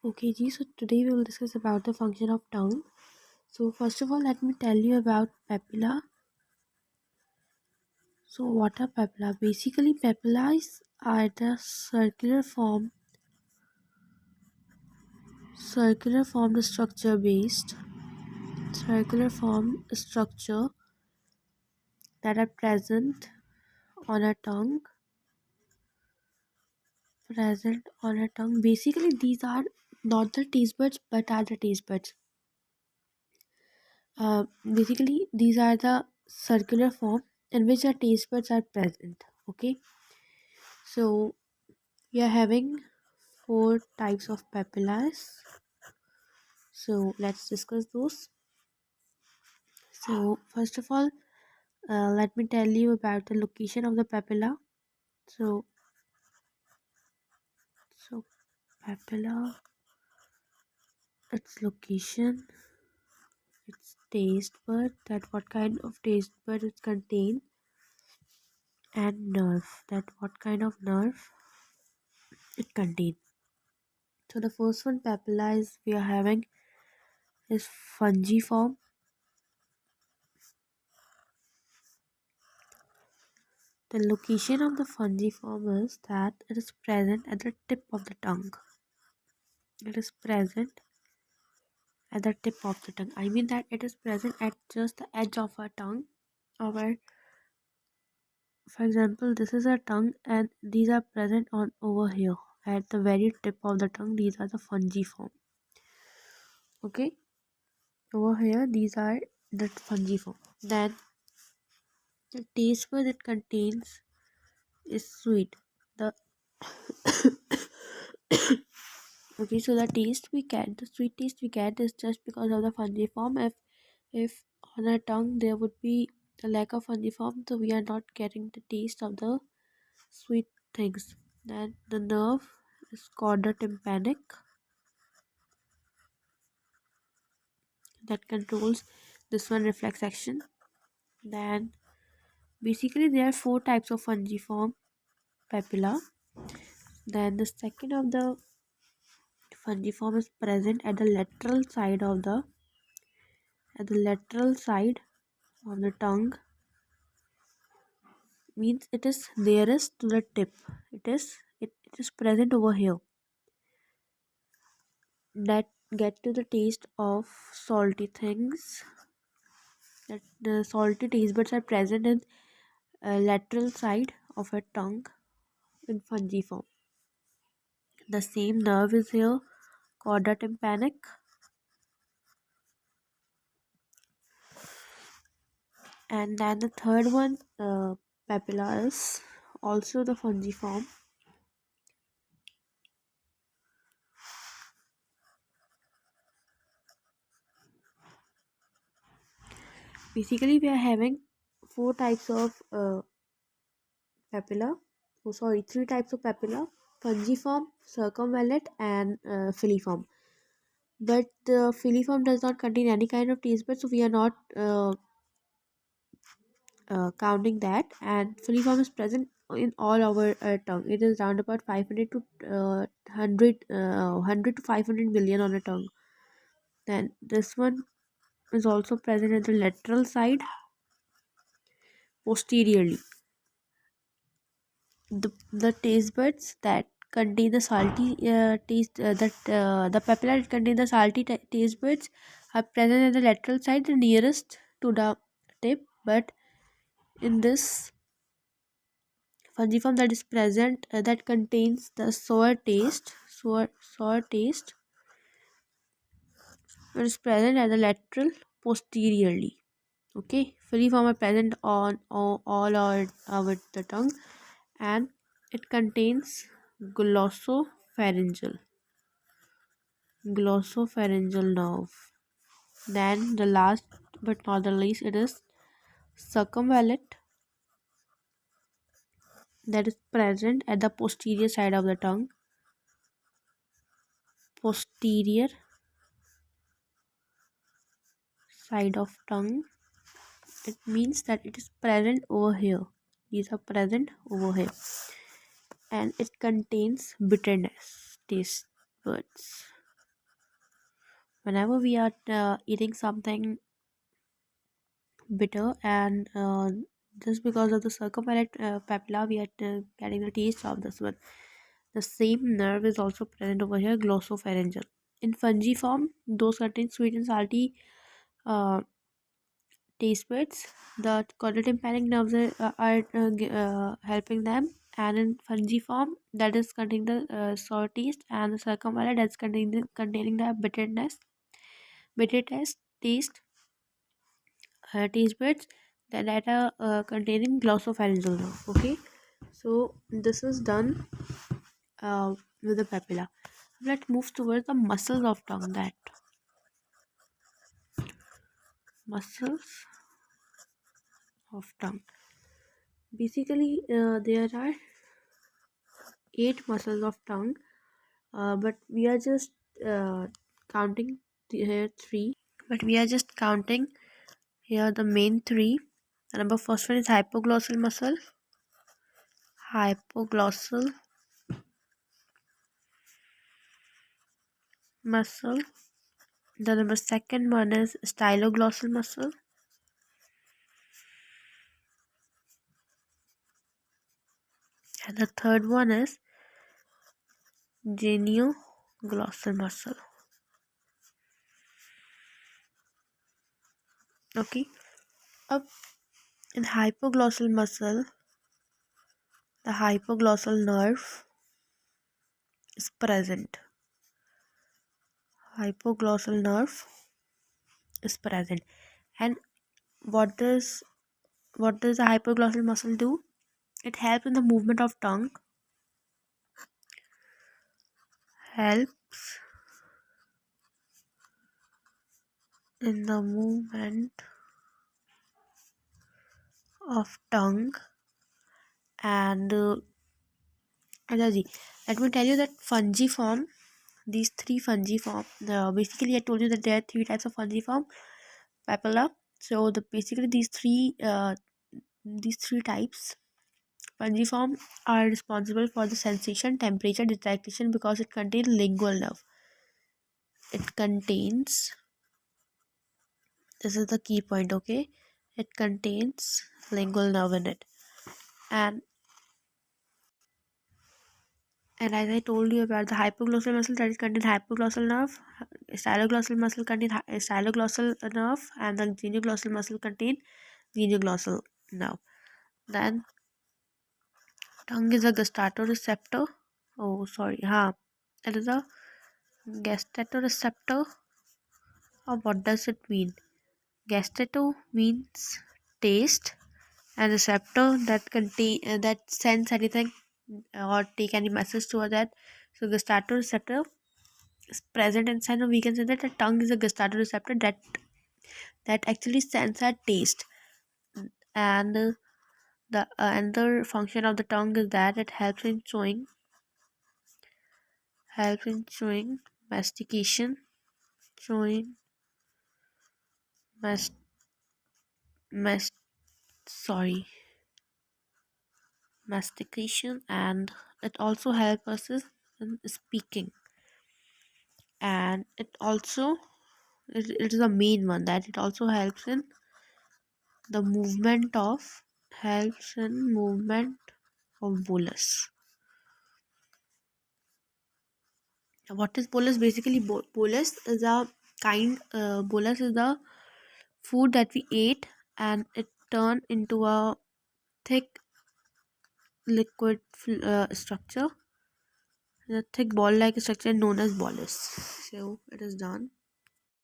Okay, Ji. So today we will discuss about the function of tongue. So first of all, let me tell you about papilla. So what are papilla? Basically, papillas are the circular form structure based circular form structure that are present on a tongue. Basically, these are not the taste buds, but are the taste buds. Basically, these are the circular form in which the taste buds are present. Okay, so we are having four types of papillas. So let's discuss those. So first of all, let me tell you about the location of the papilla. So so papilla, its location, its taste bud, that what kind of taste bud it contain, and nerve, that what kind of nerve it contain. So the first one papilla is we are having is fungiform. The location of the fungiform is that it is present at the tip of the tongue. It is present at the tip of the tongue. I mean that it is present at just the edge of our tongue. Our, for example, this is our tongue, and these are present on over here at the very tip of the tongue. These are the fungiform. Okay, over here these are the fungiform. Then the taste bud it contains is sweet. The Okay, so the taste we get, the sweet taste we get is just because of the fungiform. If on our tongue there would be the lack of fungiform, so we are not getting the taste of the sweet things. Then the nerve is chorda tympanic that controls this one reflex action. Then basically there are four types of fungiform papilla. Then the second of the fungiform is present at the lateral side of the tongue, means it is nearest to the tip. It is present over here, that get to the taste of salty things. That the salty taste buds are present in lateral side of a tongue in fungiform. The same nerve is here, chorda tympanic. And then the third one, papilla, is also the fungiform. Basically, we are having four types of papilla. Oh, sorry, three types of papilla: fungiform, circumvallate, and filiform. But the filiform does not contain any kind of taste bud, so we are not counting that. And filiform is present in all our tongue. It is around about 500 to 100 to 500 million on a tongue. Then this one is also present at the lateral side posteriorly. The taste buds that contain the salty taste that the papilla that contain the salty taste buds are present at the lateral side, the nearest to the tip. But in this fungiform that is present, that contains the sour taste, it is present at the lateral posteriorly. Okay, filiform are present on all our the tongue, and it contains glossopharyngeal glossopharyngeal nerve. Then the last but not the least, it is circumvallate, that is present at the posterior side of the tongue. Posterior side of tongue. It means that it is present over here. These are present over here, and it contains bitterness taste buds. whenever we are eating something bitter, and just because of the circumvallate papilla we are getting the taste of this one. The same nerve is also present over here, glossopharyngeal. In fungiform, those contain sweet and salty uh, taste buds. The chorotympanic nerves are helping them, and in fungiform, that is containing the sour taste, and the circumvallate that's containing the bitter taste taste buds that are containing glossopharyngeal nerve. Okay, so this is done with the papilla. Let's move towards the muscles of tongue. That muscles of tongue. Basically, there are eight muscles of tongue, but we are just counting here three. But we are just counting here the main three. The number first one is hypoglossal muscle. Hypoglossal muscle. The number second one is styloglossal muscle. And the third one is genioglottal muscle. Okay. Up in hypoglossal muscle, the hypoglossal nerve is present. Hypoglossal nerve is present. And what does the hypoglossal muscle do? It helps in the movement of tongue. Helps in the movement of tongue and energy. Let me tell you that fungiform, these three fungiform, basically I told you that there are three types of fungiform papilla. So basically these three types fungiform are responsible for the sensation temperature detection because it contains lingual nerve. It contains, this is the key point, okay, it contains lingual nerve in it. And as I told you about the hypoglossal muscle, that is contains hypoglossal nerve, styloglossal muscle contain styloglossal nerve, and the genioglottal muscle contain genioglottal nerve. Then tongue is a gustatoreceptor. Oh, sorry. It is a gustatoreceptor. Or what does it mean? Gustato means taste, and receptor that contain that sends anything or take any message toward that. So gustatoreceptor is present inside, or we can say that the tongue is a gustatoreceptor that actually sends our taste. And the another function of the tongue is that it helps in chewing, mastication, chewing, mas, mas sorry, mastication, and it also helps us in speaking. And it is a main one that it also the movement of helps in movement of bolus. What is bolus? Basically, bolus is the food that we ate and it turned into a thick liquid structure, a thick ball like structure known as bolus. So it is done.